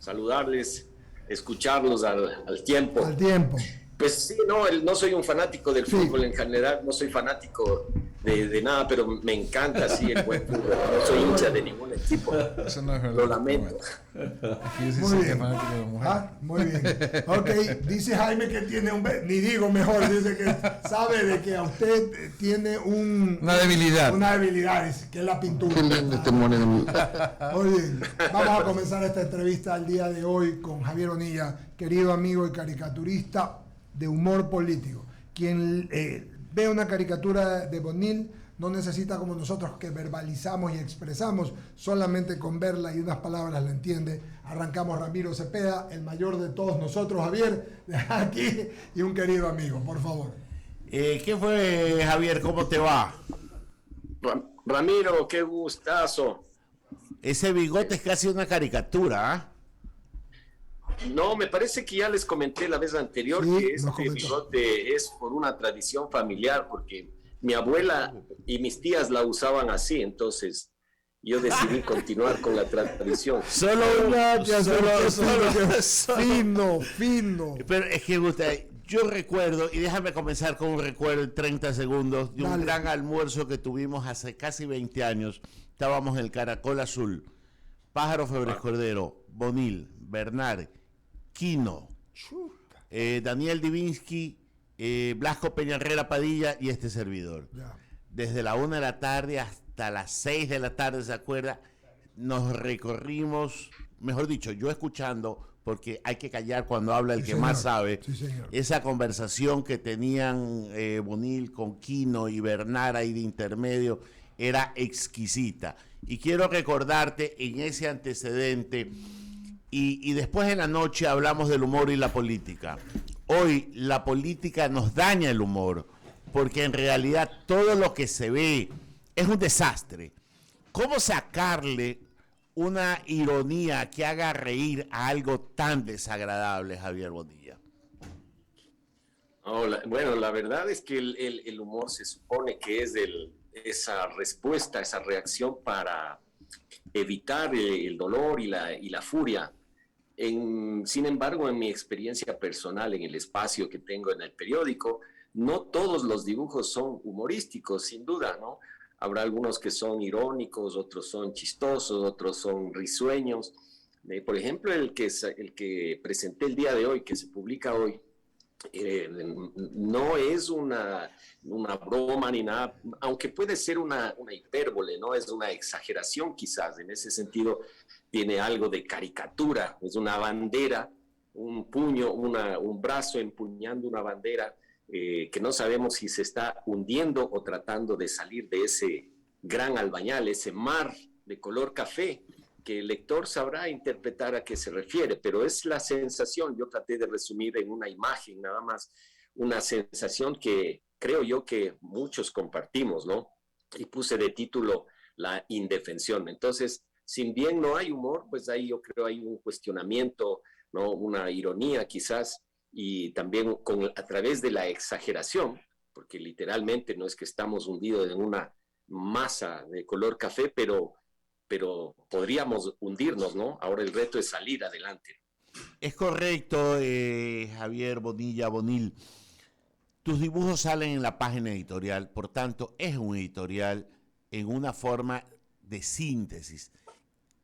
saludarles, escucharlos al tiempo. Al tiempo. Pues sí, no soy un fanático del fútbol en general, no soy fanático de nada, pero me encanta, sí, el buen fútbol. No soy hincha de ningún equipo. Eso no es verdad. Lo lamento. Aquí sí Muy soy bien. fanático de la mujer. Muy bien. Ok, dice Jaime que tiene ni digo mejor, dice que sabe de que a usted tiene una debilidad. Una debilidad, que es la pintura. Qué lindo este moreno. Muy bien. Vamos a comenzar esta entrevista el día de hoy con Javier Bonilla, querido amigo y caricaturista de humor político. Quien ve una caricatura de Bonil no necesita como nosotros que verbalizamos y expresamos, solamente con verla y unas palabras la entiende. Arrancamos. Ramiro Cepeda, el mayor de todos nosotros, Javier, aquí, y un querido amigo, por favor. ¿Qué fue, Javier? ¿Cómo te va? Ramiro, qué gustazo. Ese bigote es casi una caricatura, ¿ah? No, me parece que ya les comenté la vez anterior Sí, que nos este comentó. bigote es por una tradición familiar, porque mi abuela y mis tías la usaban así, entonces yo decidí continuar con la tradición. Fino. Pero es que gusta, yo recuerdo, y déjame comenzar con un recuerdo en 30 segundos, de un Dale. gran almuerzo que tuvimos hace casi 20 años. Estábamos en el Caracol Azul, Pájaro Febres Cordero, Bonil, Bernard, Quino, Daniel Divinsky, Blasco Peñarrera Padilla y este servidor. Ya. Desde la 1 de la tarde hasta las 6 de la tarde, ¿se acuerda? Nos recorrimos, mejor dicho, yo escuchando, porque hay que callar cuando habla el Sí, que señor. más sabe. Sí, señor. Esa conversación que tenían Bonil con Quino y Bernard ahí de intermedio era exquisita. Y quiero recordarte en ese antecedente, y después en la noche hablamos del humor y la política. Hoy la política nos daña el humor, porque en realidad todo lo que se ve es un desastre. ¿Cómo sacarle una ironía que haga reír a algo tan desagradable, Javier Bonilla? Bueno, la verdad es que el humor se supone que es esa respuesta, esa reacción para evitar el dolor y la furia. Sin embargo, en mi experiencia personal, en el espacio que tengo en el periódico, no todos los dibujos son humorísticos, sin duda, ¿no? Habrá algunos que son irónicos, otros son chistosos, otros son risueños. Por ejemplo, el que presenté el día de hoy, que se publica hoy, no es una broma ni nada, aunque puede ser una hipérbole, ¿no? Es una exageración quizás, en ese sentido tiene algo de caricatura, es una bandera, un puño, un brazo empuñando una bandera que no sabemos si se está hundiendo o tratando de salir de ese gran albañal, ese mar de color café, que el lector sabrá interpretar a qué se refiere, pero es la sensación, yo traté de resumir en una imagen nada más, una sensación que creo yo que muchos compartimos, ¿no? Y puse de título la indefensión. Entonces, si bien no hay humor, pues ahí yo creo hay un cuestionamiento, ¿no? Una ironía quizás, y también a través de la exageración, porque literalmente no es que estamos hundidos en una masa de color café, pero podríamos hundirnos, ¿no? Ahora el reto es salir adelante. Es correcto, Javier Bonilla Bonil. Tus dibujos salen en la página editorial, por tanto, es un editorial en una forma de síntesis,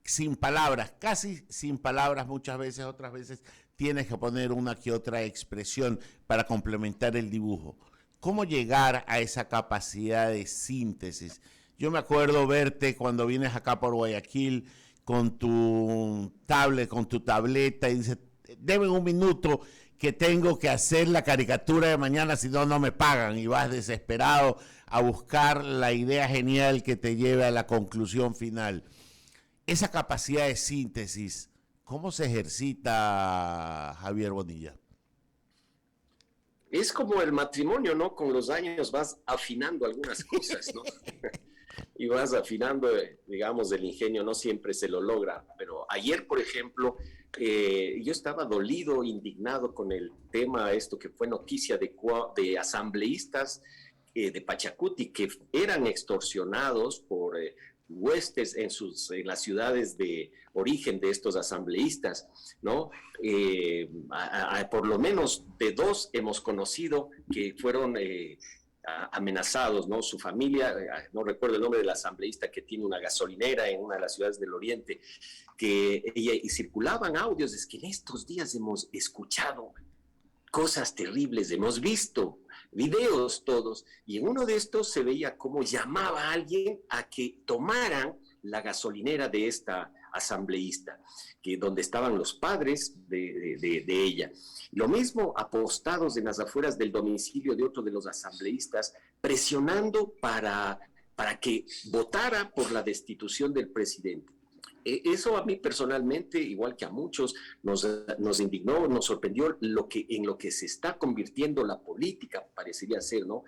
sin palabras, casi sin palabras muchas veces, otras veces tienes que poner una que otra expresión para complementar el dibujo. ¿Cómo llegar a esa capacidad de síntesis? Yo me acuerdo verte cuando vienes acá por Guayaquil con tu tablet, con tu tableta y dices, deme un minuto que tengo que hacer la caricatura de mañana, si no, no me pagan. Y vas desesperado a buscar la idea genial que te lleve a la conclusión final. Esa capacidad de síntesis, ¿cómo se ejercita, Javier Bonilla? Es como el matrimonio, ¿no? Con los años vas afinando algunas cosas, ¿no? Y vas afinando, digamos, el ingenio, no siempre se lo logra. Pero ayer, por ejemplo, yo estaba dolido, indignado con el tema, esto que fue noticia de asambleístas de Pachacuti que eran extorsionados por huestes en las ciudades de origen de estos asambleístas, ¿no? Por lo menos de 2 hemos conocido que fueron amenazados, ¿no? Su familia, no recuerdo el nombre del asambleísta que tiene una gasolinera en una de las ciudades del oriente, y circulaban audios, es que en estos días hemos escuchado cosas terribles, hemos visto videos todos, y en uno de estos se veía cómo llamaba a alguien a que tomaran la gasolinera de esta asambleísta, donde estaban los padres de ella. Lo mismo apostados en las afueras del domicilio de otro de los asambleístas, presionando para que votara por la destitución del presidente. Eso a mí personalmente, igual que a muchos, nos indignó, nos sorprendió en lo que se está convirtiendo la política, parecería ser, ¿no?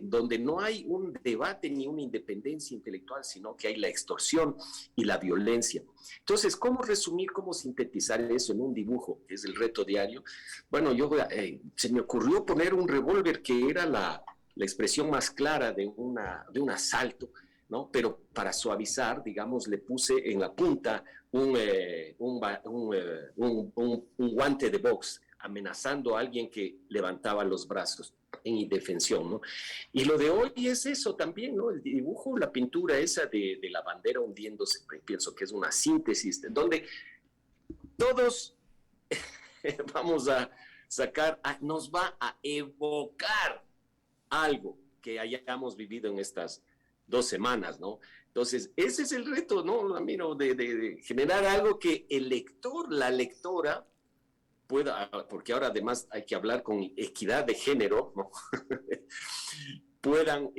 Donde no hay un debate ni una independencia intelectual, sino que hay la extorsión y la violencia. Entonces, ¿cómo resumir, cómo sintetizar eso en un dibujo, que es el reto diario? Bueno, se me ocurrió poner un revólver que era la expresión más clara de un asalto, ¿no? Pero para suavizar, digamos, le puse en la punta un guante de box, amenazando a alguien que levantaba los brazos en indefensión, ¿no? Y lo de hoy es eso también, ¿no? El dibujo, la pintura esa de la bandera hundiéndose, pienso que es una síntesis, donde todos vamos a sacar, nos va a evocar algo que hayamos vivido en estas 2 semanas, ¿no? Entonces, ese es el reto, ¿no, Ramiro? De generar algo que el lector, la lectora, pueda, porque ahora además hay que hablar con equidad de género, ¿no? Puedan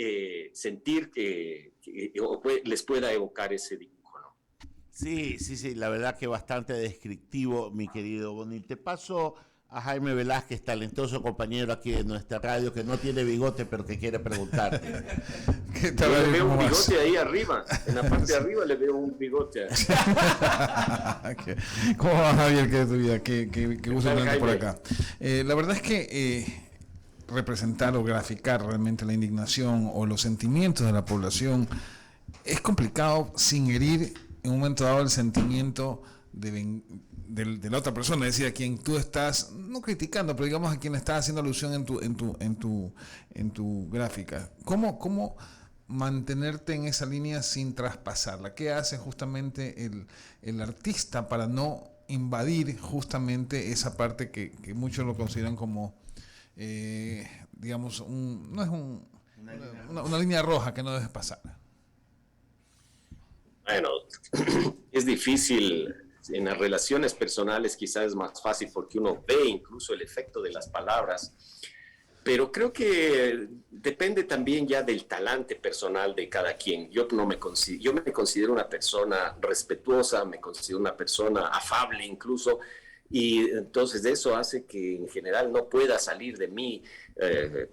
sentir que les pueda evocar ese dibujo, ¿no? Sí, la verdad que bastante descriptivo, mi querido Bonil. Te paso a Jaime Velázquez, talentoso compañero aquí de nuestra radio, que no tiene bigote, pero que quiere preguntarte. ¿Qué tal? Yo le veo un bigote ahí arriba, en la parte de arriba le veo un bigote. ¿Cómo va, Javier? ¿Qué es tu vida? Qué gusto tenerte por acá. La verdad es que representar o graficar realmente la indignación o los sentimientos de la población es complicado sin herir en un momento dado el sentimiento de la otra persona, es decir, a quien tú estás, no criticando, pero digamos a quien le estás haciendo alusión en tu gráfica. ¿Cómo mantenerte en esa línea sin traspasarla? ¿Qué hace justamente el artista para no invadir justamente esa parte que muchos lo consideran como, digamos, no es una línea roja que no debes pasar? Bueno, es difícil. En las relaciones personales quizás es más fácil porque uno ve incluso el efecto de las palabras, pero creo que depende también ya del talante personal de cada quien. Yo me considero una persona respetuosa, me considero una persona afable incluso, y entonces eso hace que en general no pueda salir de mí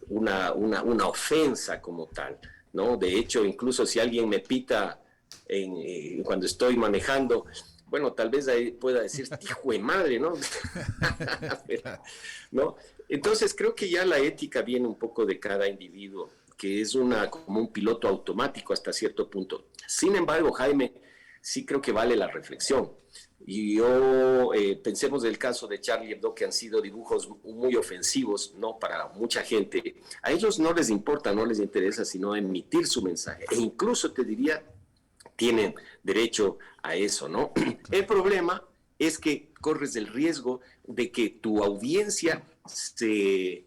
una ofensa como tal, ¿no? De hecho, incluso si alguien me pita cuando estoy manejando, bueno, tal vez ahí pueda decir, hijo de madre, ¿no? ¿No? Entonces creo que ya la ética viene un poco de cada individuo, que es como un piloto automático hasta cierto punto. Sin embargo, Jaime, sí creo que vale la reflexión. Y pensemos en el caso de Charlie Hebdo, que han sido dibujos muy ofensivos, ¿no? Para mucha gente. A ellos no les importa, no les interesa, sino emitir su mensaje. E incluso te diría, tienen derecho a eso, ¿no? El problema es que corres el riesgo de que tu audiencia se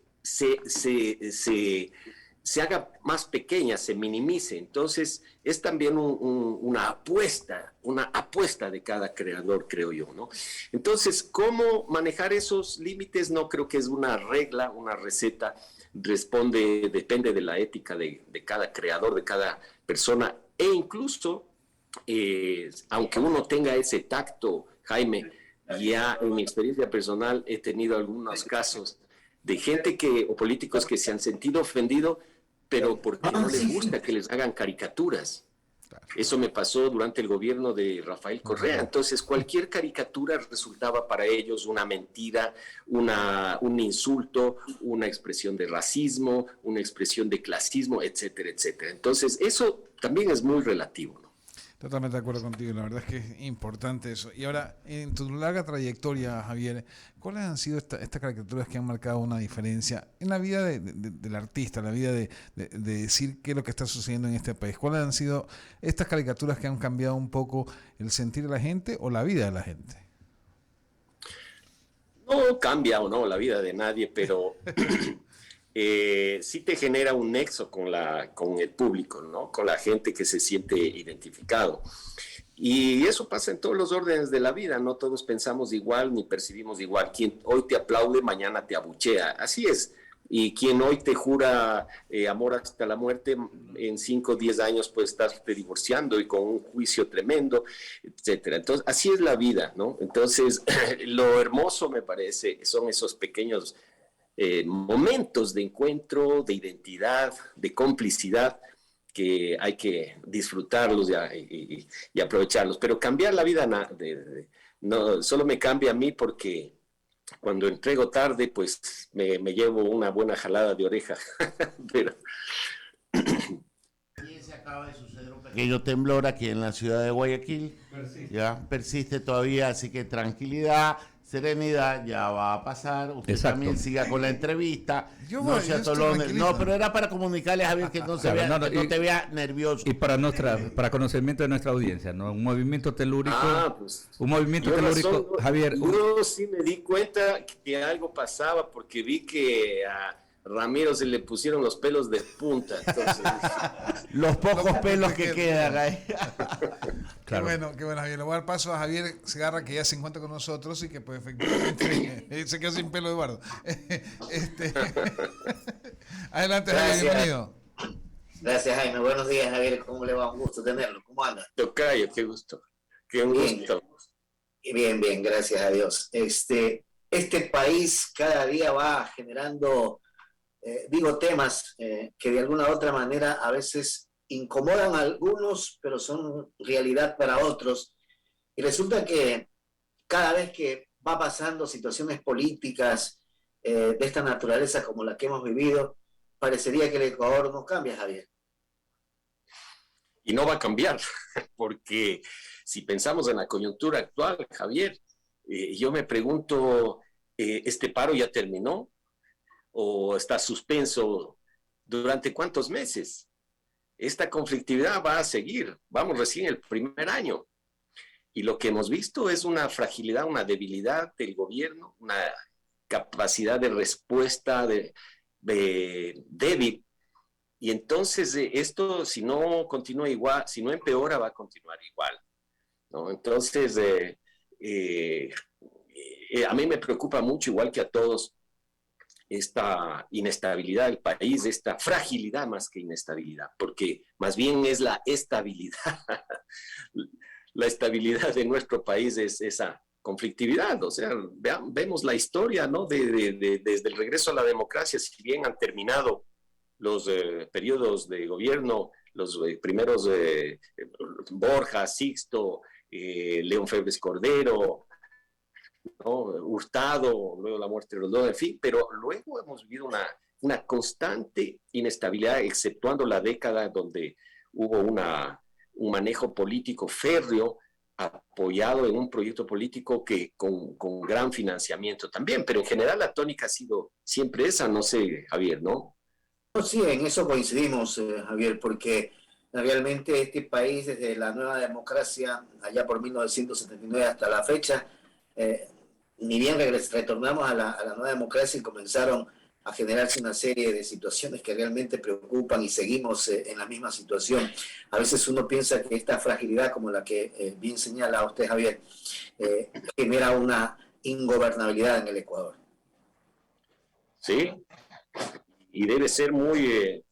haga más pequeña, se minimice. Entonces, es también una apuesta de cada creador, creo yo, ¿no? Entonces, ¿cómo manejar esos límites? No creo que es una regla, una receta. Depende de la ética de cada creador, de cada persona, e incluso aunque uno tenga ese tacto, Jaime, ya en mi experiencia personal he tenido algunos casos de gente o políticos que se han sentido ofendidos, pero porque no les gusta que les hagan caricaturas. Eso me pasó durante el gobierno de Rafael Correa. Entonces, cualquier caricatura resultaba para ellos una mentira, un insulto, una expresión de racismo, una expresión de clasismo, etcétera, etcétera. Entonces, eso también es muy relativo, ¿no? Totalmente de acuerdo contigo, la verdad es que es importante eso. Y ahora, en tu larga trayectoria, Javier, ¿cuáles han sido estas caricaturas que han marcado una diferencia en la vida del artista, en la vida de decir qué es lo que está sucediendo en este país? ¿Cuáles han sido estas caricaturas que han cambiado un poco el sentir de la gente o la vida de la gente? No cambia o no la vida de nadie, pero sí te genera un nexo con el público, ¿no? Con la gente que se siente identificado. Y eso pasa en todos los órdenes de la vida, no todos pensamos igual ni percibimos igual. Quien hoy te aplaude, mañana te abuchea. Así es. Y quien hoy te jura amor hasta la muerte, en 5 o 10 años pues estás divorciando y con un juicio tremendo, etcétera. Entonces, así es la vida, ¿no? Entonces, lo hermoso me parece son esos pequeños momentos de encuentro, de identidad, de complicidad, que hay que disfrutarlos y aprovecharlos. Pero cambiar la vida no solo me cambia a mí porque cuando entrego tarde, pues me llevo una buena jalada de oreja. Pero y se acaba de suceder un pequeño temblor aquí en la ciudad de Guayaquil. Ya persiste todavía, así que tranquilidad, serenidad, ya va a pasar. Usted también siga con la entrevista. No se atolone. No, pero era para comunicarle a Javier que no se vea, que no te vea nervioso. Y para conocimiento de nuestra audiencia, ¿no? Un movimiento telúrico. Pues, un movimiento telúrico, Javier. Yo sí me di cuenta que algo pasaba porque vi que a Ramiro se le pusieron los pelos de punta. Entonces, los pocos pelos que quedan ahí. Claro. Qué bueno, Javier. Le voy a dar paso a Javier Segarra, que ya se encuentra con nosotros y que pues efectivamente se quedó sin pelo, Eduardo. Adelante, Javier, bienvenido. Gracias, Jaime. Buenos días, Javier. ¿Cómo le va? Un gusto tenerlo. ¿Cómo anda? Tocayo, qué gusto. Qué gusto. Bien, bien, gracias a Dios. Este país cada día va generando, temas que de alguna u otra manera a veces incomodan a algunos, pero son realidad para otros. Y resulta que cada vez que va pasando situaciones políticas de esta naturaleza como la que hemos vivido, parecería que el Ecuador no cambia, Javier. Y no va a cambiar, porque si pensamos en la coyuntura actual, Javier, yo me pregunto, ¿este paro ya terminó? ¿O está suspenso durante cuántos meses? Esta conflictividad va a seguir. Vamos recién el primer año. Y lo que hemos visto es una fragilidad, una debilidad del gobierno, una capacidad de respuesta débil. Y entonces esto, si no continúa igual, si no empeora, va a continuar igual, ¿no? Entonces, a mí me preocupa mucho, igual que a todos, esta inestabilidad del país, esta fragilidad más que inestabilidad, porque más bien es la estabilidad. La estabilidad de nuestro país es esa conflictividad. O sea, vemos la historia, ¿no? Desde el regreso a la democracia, si bien han terminado los periodos de gobierno, los primeros Borja, Sixto, León Febres Cordero, ¿no? Hurtado, luego la muerte de los dos, en fin, pero luego hemos vivido una constante inestabilidad, exceptuando la década donde hubo un manejo político férreo, apoyado en un proyecto político que con gran financiamiento también, pero en general la tónica ha sido siempre esa, no sé, Javier, ¿no? Sí, en eso coincidimos, Javier, porque realmente este país, desde la nueva democracia, allá por 1979 hasta la fecha, ni bien retornamos a la nueva democracia y comenzaron a generarse una serie de situaciones que realmente preocupan y seguimos en la misma situación. A veces uno piensa que esta fragilidad, como la que bien señala usted, Javier, genera una ingobernabilidad en el Ecuador. Sí, y debe ser muy...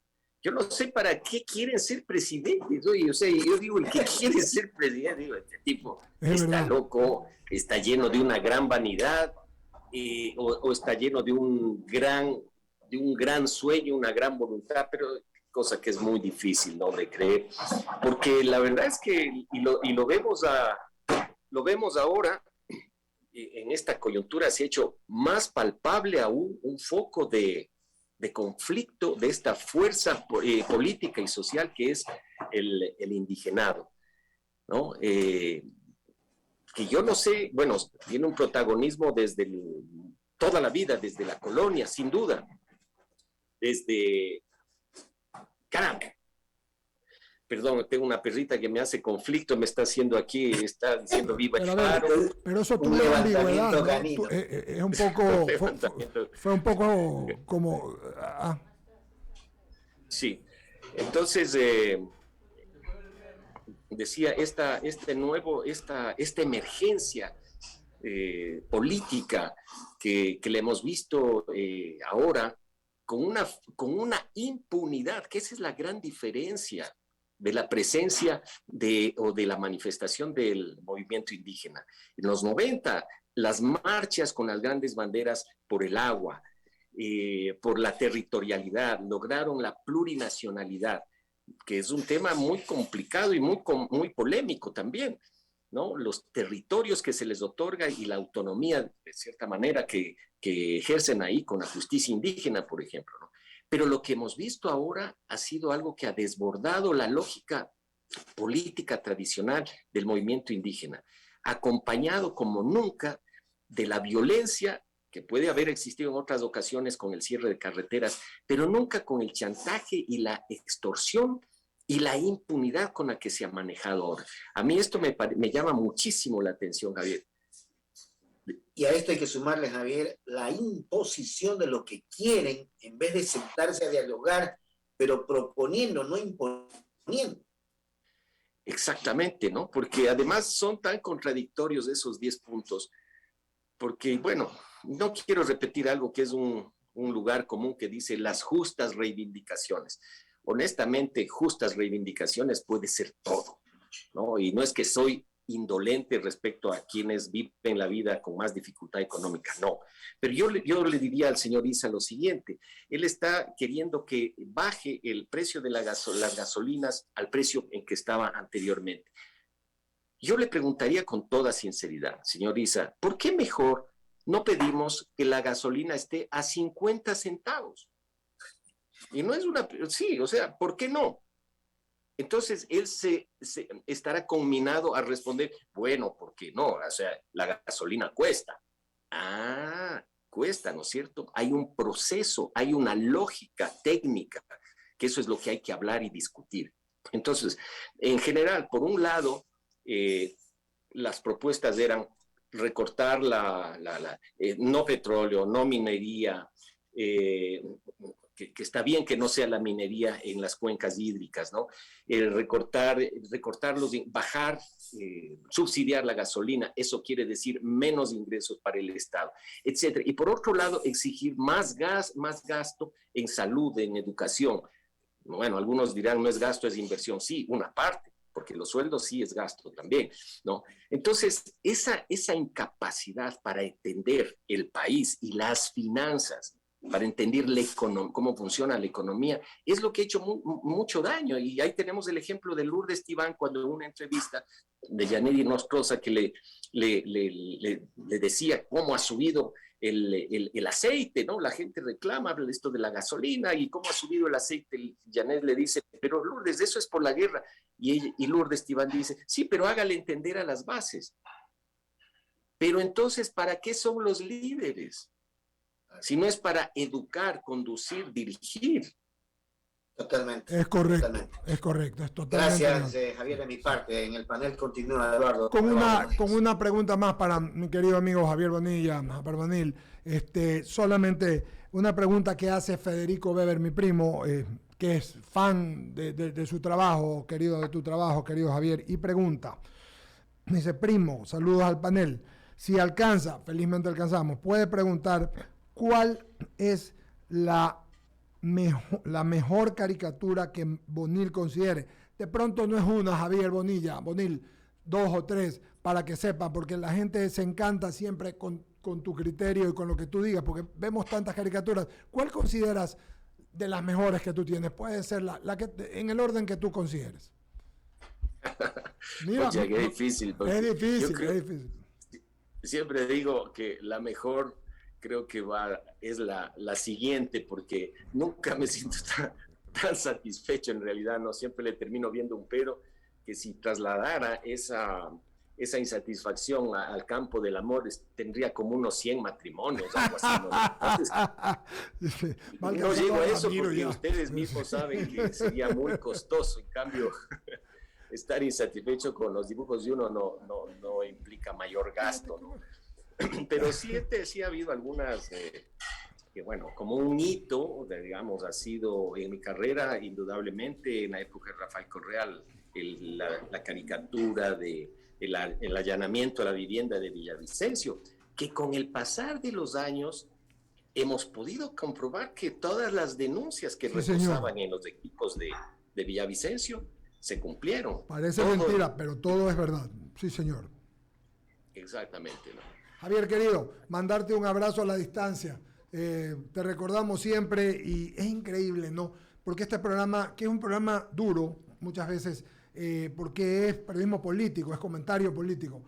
yo no sé para qué quieren ser presidentes. Oye, o sea, yo digo, el que quiere ser presidente, digo, este tipo está loco, está lleno de una gran vanidad, o está lleno de un gran sueño, una gran voluntad, pero cosa que es muy difícil, ¿no?, de creer, porque la verdad es que, lo vemos ahora, en esta coyuntura se ha hecho más palpable aún un foco de conflicto de esta fuerza política y social que es el indigenado. ¿no? Que yo no sé, bueno, tiene un protagonismo desde toda la vida, desde la colonia, sin duda, desde, caramba, perdón, tengo una perrita que me hace conflicto, me está haciendo aquí, está diciendo viva el faro. Pero eso Un tuvo una levantamiento ambigüedad, ¿no? canino. Es un poco, fue un poco como... Sí, entonces decía, esta emergencia política que le hemos visto ahora con una impunidad, que esa es la gran diferencia de la presencia o de la manifestación del movimiento indígena. En los 90, las marchas con las grandes banderas por el agua, por la territorialidad, lograron la plurinacionalidad, que es un tema muy complicado y muy polémico también, ¿no? Los territorios que se les otorga y la autonomía, de cierta manera, que ejercen ahí con la justicia indígena, por ejemplo, ¿no? Pero lo que hemos visto ahora ha sido algo que ha desbordado la lógica política tradicional del movimiento indígena, acompañado como nunca de la violencia que puede haber existido en otras ocasiones con el cierre de carreteras, pero nunca con el chantaje y la extorsión y la impunidad con la que se ha manejado ahora. A mí esto me llama muchísimo la atención, Javier. Y a esto hay que sumarle, Javier, la imposición de lo que quieren en vez de sentarse a dialogar, pero proponiendo, no imponiendo. Exactamente, ¿no? Porque además son tan contradictorios esos 10 puntos, porque, bueno, no quiero repetir algo que es un lugar común que dice las justas reivindicaciones. Honestamente, justas reivindicaciones puede ser todo, ¿no? Y no es que soy indolente respecto a quienes viven la vida con más dificultad económica, no. Pero yo le diría al señor Issa lo siguiente, él está queriendo que baje el precio de las gasolinas al precio en que estaba anteriormente. Yo le preguntaría con toda sinceridad, señor Issa, ¿por qué mejor no pedimos que la gasolina esté a 50 centavos? Y no es sí, o sea, ¿por qué no? Entonces él se estará conminado a responder, bueno, ¿por qué no? O sea, la gasolina cuesta. Ah, cuesta, ¿no es cierto? Hay un proceso, hay una lógica técnica, que eso es lo que hay que hablar y discutir. Entonces, en general, por un lado, las propuestas eran recortar no petróleo, no minería, que está bien que no sea la minería en las cuencas hídricas, ¿no? Recortarlos, bajar, subsidiar la gasolina, eso quiere decir menos ingresos para el Estado, etcétera. Y por otro lado, exigir más gasto en salud, en educación. Bueno, algunos dirán no es gasto, es inversión. Sí, una parte, porque los sueldos sí es gasto también, ¿no? Entonces, esa incapacidad para entender el país y las finanzas, para entender cómo funciona la economía, es lo que ha hecho mucho daño. Y ahí tenemos el ejemplo de Lourdes Tibán, cuando en una entrevista de Yanedi Nostroza que le decía cómo ha subido el aceite, ¿no? La gente reclama esto de la gasolina y cómo ha subido el aceite. Janet le dice, pero Lourdes, eso es por la guerra. Y Lourdes Tibán dice, sí, pero hágale entender a las bases. Pero entonces, ¿para qué son los líderes? Si no es para educar, conducir, dirigir. Totalmente. Es correcto, totalmente. es correcto, es totalmente. Gracias, Javier, de mi parte. En el panel continúa Eduardo. Con una pregunta más para mi querido amigo Javier Bonilla, Bonil. Solamente una pregunta que hace Federico Weber, mi primo, que es fan de su trabajo, de tu trabajo, querido Javier, y pregunta, dice, primo, saludos al panel. Si alcanza, felizmente alcanzamos, puede preguntar cuál es la mejor caricatura que Bonil considere. De pronto no es una, Javier Bonil, 2 o 3, para que sepan, porque la gente se encanta siempre con tu criterio y con lo que tú digas, porque vemos tantas caricaturas. ¿Cuál consideras de las mejores que tú tienes? Puede ser la que en el orden que tú consideres. Mira, oye, qué difícil. Es difícil. Siempre digo que la mejor creo que es la siguiente, porque nunca me siento tan satisfecho en realidad, no siempre le termino viendo un pero, que si trasladara esa insatisfacción al campo del amor, tendría como unos 100 matrimonios, algo así, ¿no? Entonces, no llego a eso porque ustedes mismos saben que sería muy costoso. En cambio, estar insatisfecho con los dibujos de uno no implica mayor gasto, ¿no? Pero sí ha habido algunas que, bueno, como un hito, digamos, ha sido en mi carrera, indudablemente, en la época de Rafael Correa, la caricatura el allanamiento a la vivienda de Villavicencio, que con el pasar de los años hemos podido comprobar que todas las denuncias que reposaban en los equipos de Villavicencio se cumplieron. Parece mentira, pero todo es verdad. Sí, señor. Exactamente, ¿no? Javier, querido, mandarte un abrazo a la distancia. Te recordamos siempre y es increíble, ¿no? Porque este programa, que es un programa duro, muchas veces, porque es periodismo político, es comentario político,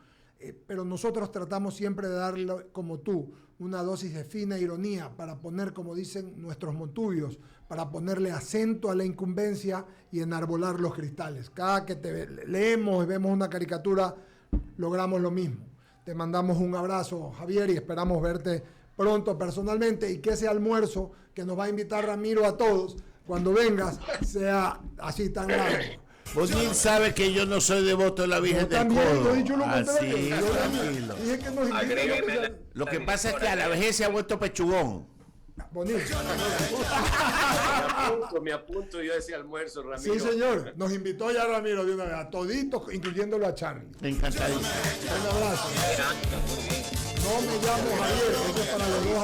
pero nosotros tratamos siempre de darle, como tú, una dosis de fina ironía para poner, como dicen nuestros montubios, para ponerle acento a la incumbencia y enarbolar los cristales. Cada que leemos y vemos una caricatura, logramos lo mismo. Te mandamos un abrazo, Javier, y esperamos verte pronto personalmente y que ese almuerzo que nos va a invitar Ramiro a todos, cuando vengas, sea así tan largo. Bonil sabe que yo no soy devoto de la Virgen del Codo. Yo he dicho lo contrario. Así, tranquilo. Dije que nos invita Lo que pasa es que a la vejez se ha vuelto pechugón. Bonito. Me apunto yo a ese almuerzo, Ramiro. Sí, señor. Nos invitó ya Ramiro de una vez, a toditos, incluyéndolo a Charlie. Encantadísimo. Un abrazo. No me llamo Javier, eso es para los dos.